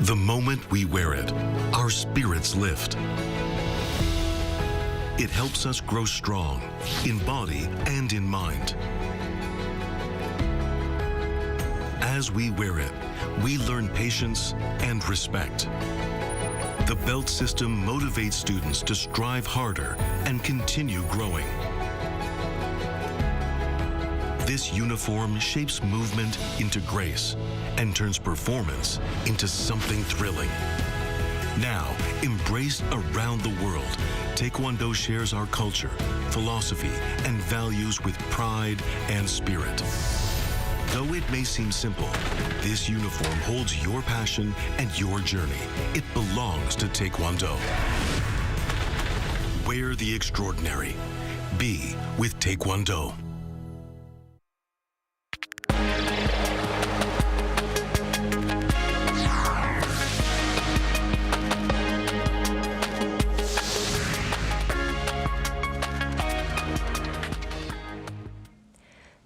The moment we wear it, our spirits lift. It helps us grow strong in body and in mind. As we wear it, we learn patience and respect. The belt system motivates students to strive harder and continue growing. This uniform shapes movement into grace and turns performance into something thrilling. Now, embraced around the world, Taekwondo shares our culture, philosophy, and values with pride and spirit. Though it may seem simple, this uniform holds your passion and your journey. It belongs to Taekwondo. Wear the extraordinary. Be with Taekwondo.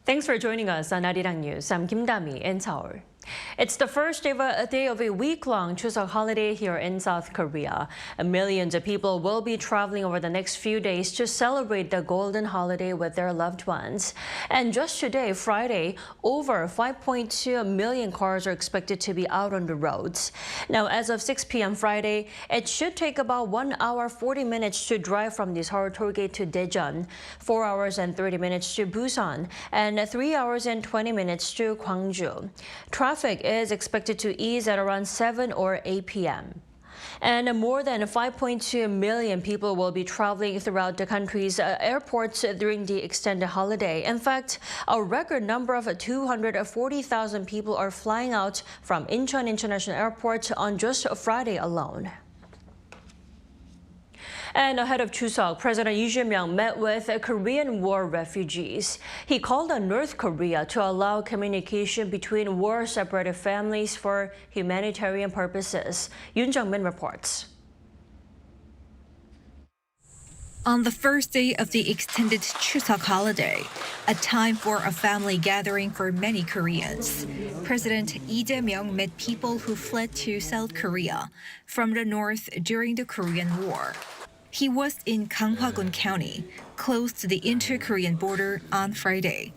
Thanks for joining us on Arirang News. I'm Kim Dami in Seoul. It's the first day of a week-long Chuseok holiday here in South Korea. Millions of people will be traveling over the next few days to celebrate the golden holiday with their loved ones. And just today, Friday, over 5.2 million cars are expected to be out on the roads. Now, as of 6 p.m. Friday, it should take about 1 hour 40 minutes to drive from the Seoul toll gate to Daejeon, 4 hours and 30 minutes to Busan, and 3 hours and 20 minutes to Gwangju. Traffic is expected to ease at around 7 or 8 p.m. And more than 5.2 million people will be traveling throughout the country's airports during the extended holiday. In fact, a record number of 240,000 people are flying out from Incheon International Airport on just Friday alone. And ahead of Chuseok, President Lee Jae-myung met with Korean War refugees. He called on North Korea to allow communication between war-separated families for humanitarian purposes. Yoon Jung-min reports. On the first day of the extended Chuseok holiday, a time for a family gathering for many Koreans, President Lee Jae-myung met people who fled to South Korea from the north during the Korean War. He was in Ganghwa-gun County, close to the inter-Korean border on Friday.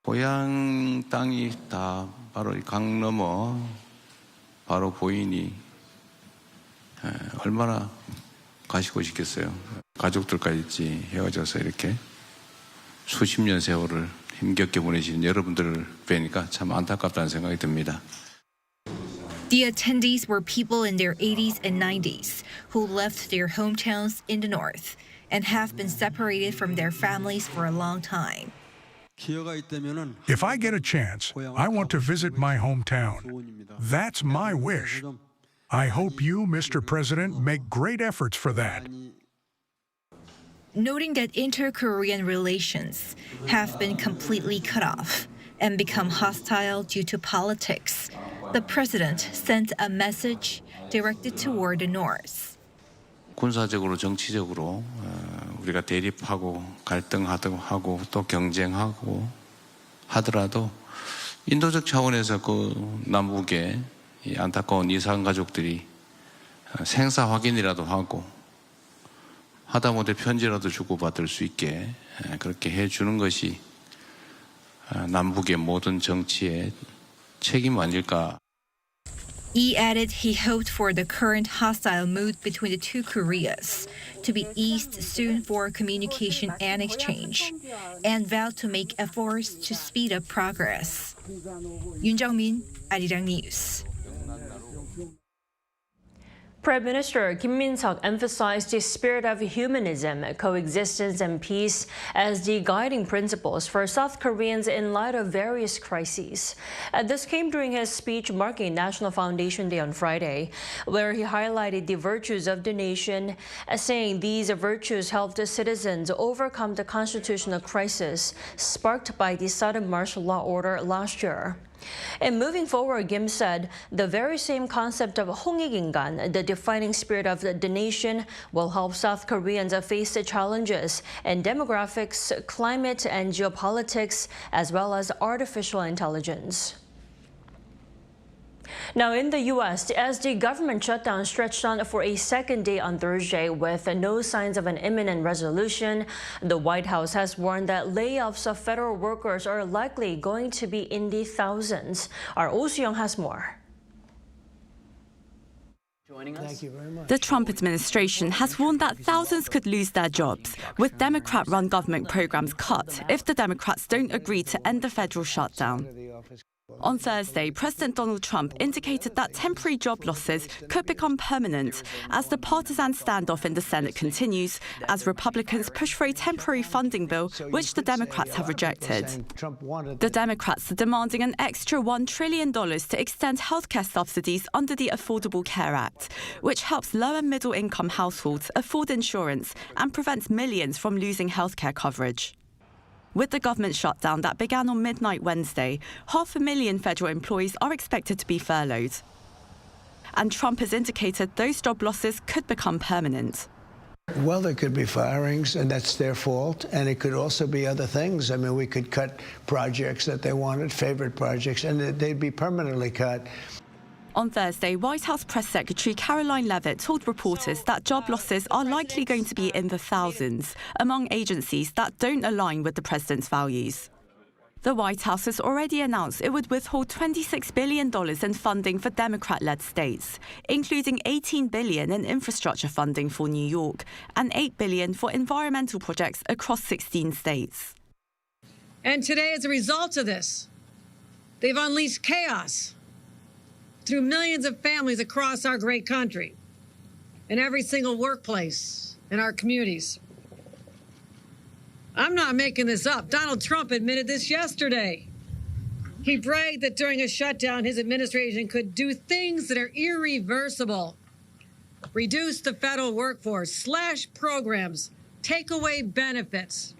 고향 땅이 다 바로 강 너머 바로 보이니 얼마나 가시고 싶겠어요. 가족들까지 헤어져서 이렇게 수십 년 세월을 힘겹게 보내시는 여러분들을 뵈니까 참 안타깝다는 생각이 듭니다. The attendees were people in their 80s and 90s who left their hometowns in the north and have been separated from their families for a long time. If I get a chance, I want to visit my hometown. That's my wish. I hope you, Mr. President, make great efforts for that. Noting that inter-Korean relations have been completely cut off and become hostile due to politics, the president sent a message directed toward the north. 군사적으로 정치적으로 우리가 대립하고 갈등하고 또 경쟁하고 하더라도 인도적 차원에서 그 남북의 이 안타까운 이산 가족들이 생사 확인이라도 하고 하다못해 편지라도 주고받을 수 있게 그렇게 해주는 것이 남북의 모든 정치의 책임 아닐까. He added he hoped for the current hostile mood between the two Koreas to be eased soon for communication and exchange, and vowed to make efforts to speed up progress. Yoon Jung-min, Arirang News. Prime Minister Kim Min-seok emphasized the spirit of humanism, coexistence, and peace as the guiding principles for South Koreans in light of various crises. This came during his speech marking National Foundation Day on Friday, where he highlighted the virtues of the nation, saying these virtues helped the citizens overcome the constitutional crisis sparked by the sudden martial law order last year. And moving forward, Kim said, the very same concept of 홍익인간, the defining spirit of the nation, will help South Koreans face the challenges in demographics, climate, and geopolitics, as well as artificial intelligence. Now in the U.S., as the government shutdown stretched on for a second day on Thursday with no signs of an imminent resolution, the White House has warned that layoffs of federal workers are likely going to be in the thousands. Our Oh Soo-young has more. The Trump administration has warned that thousands could lose their jobs, with Democrat-run government programs cut if the Democrats don't agree to end the federal shutdown. On Thursday, President Donald Trump indicated that temporary job losses could become permanent as the partisan standoff in the Senate continues, as Republicans push for a temporary funding bill, which the Democrats have rejected. The Democrats are demanding an extra $1 trillion to extend healthcare subsidies under the Affordable Care Act, which helps low and middle-income households afford insurance and prevents millions from losing healthcare coverage. With the government shutdown that began on midnight Wednesday, 500,000 federal employees are expected to be furloughed. And Trump has indicated those job losses could become permanent. Well, there could be firings, and that's their fault. And it could also be other things. I mean, we could cut projects that they wanted, favorite projects, and they'd be permanently cut. On Thursday, White House Press Secretary Caroline Leavitt told reporters that job losses are likely going to be in the thousands among agencies that don't align with the president's values. The White House has already announced it would withhold $26 billion in funding for Democrat-led states, including $18 billion in infrastructure funding for New York and $8 billion for environmental projects across 16 states. And today, as a result of this, they've unleashed chaos through millions of families across our great country, in every single workplace in our communities. I'm not making this up. Donald Trump admitted this yesterday. He bragged that during a shutdown, his administration could do things that are irreversible. Reduce the federal workforce, slash programs, take away benefits.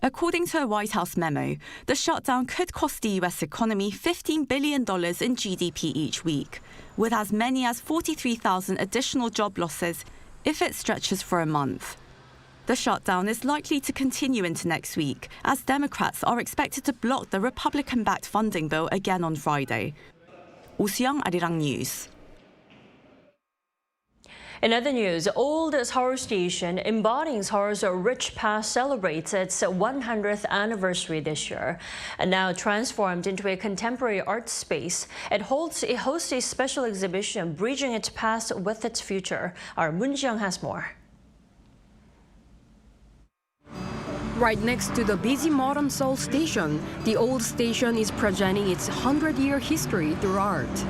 According to a White House memo, the shutdown could cost the U.S. economy $15 billion in GDP each week, with as many as 43,000 additional job losses if it stretches for a month. The shutdown is likely to continue into next week, as Democrats are expected to block the Republican-backed funding bill again on Friday. Oh Soo-young, Arirang News. In other news, old Seoul Station embodying Seoul's rich past celebrates its 100th anniversary this year. And now transformed into a contemporary art space, it hosts a special exhibition bridging its past with its future. Our Moon Ji-young has more. Right next to the busy modern Seoul Station, the old station is presenting its 100-year history through art.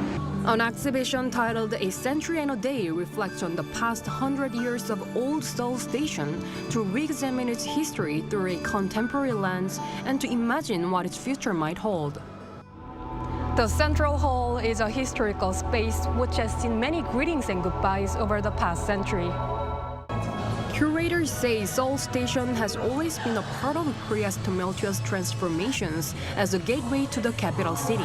An exhibition titled A Century and a Day reflects on the past 100 years of old Seoul Station to re-examine its history through a contemporary lens and to imagine what its future might hold. The Central Hall is a historical space which has seen many greetings and goodbyes over the past century. Curators say Seoul Station has always been a part of Korea's tumultuous transformations as a gateway to the capital city.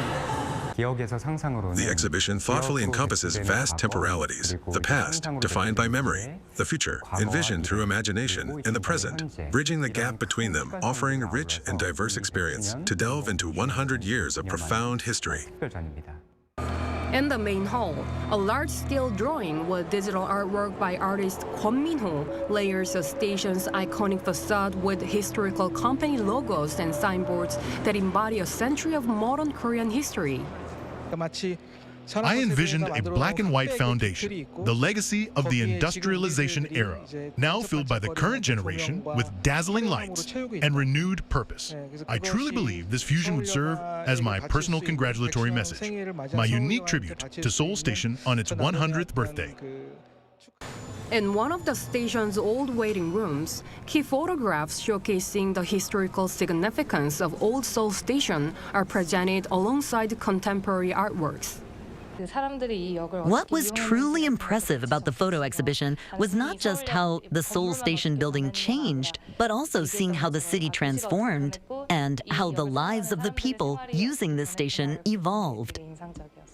The exhibition thoughtfully encompasses vast temporalities, the past, defined by memory, the future, envisioned through imagination, and the present, bridging the gap between them, offering a rich and diverse experience to delve into 100 years of profound history. In the main hall, a large-scale drawing with digital artwork by artist Kwon Min-ho layers the station's iconic facade with historical company logos and signboards that embody a century of modern Korean history. I envisioned a black and white foundation, the legacy of the industrialization era, now filled by the current generation with dazzling lights and renewed purpose. I truly believe this fusion would serve as my personal congratulatory message, my unique tribute to Seoul Station on its 100th birthday. In one of the station's old waiting rooms, key photographs showcasing the historical significance of Old Seoul Station are presented alongside contemporary artworks. What was truly impressive about the photo exhibition was not just how the Seoul Station building changed, but also seeing how the city transformed and how the lives of the people using this station evolved.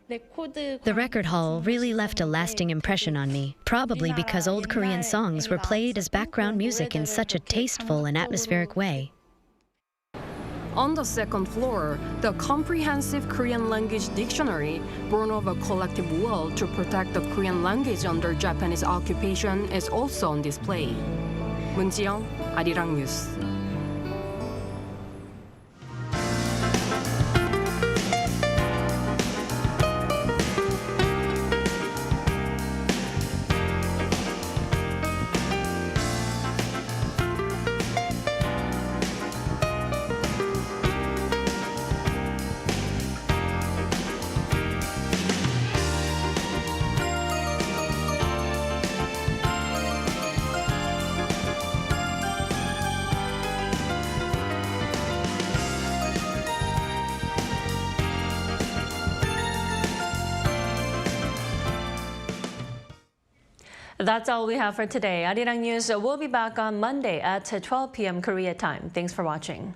The record hall really left a lasting impression on me, probably because old Korean songs were played as background music in such a tasteful and atmospheric way. On the second floor, the comprehensive Korean language dictionary, born of a collective will to protect the Korean language under Japanese occupation, is also on display. 문지영, 아리랑 뉴스. That's all we have for today. Arirang News will be back on Monday at 12 p.m. Korea time. Thanks for watching.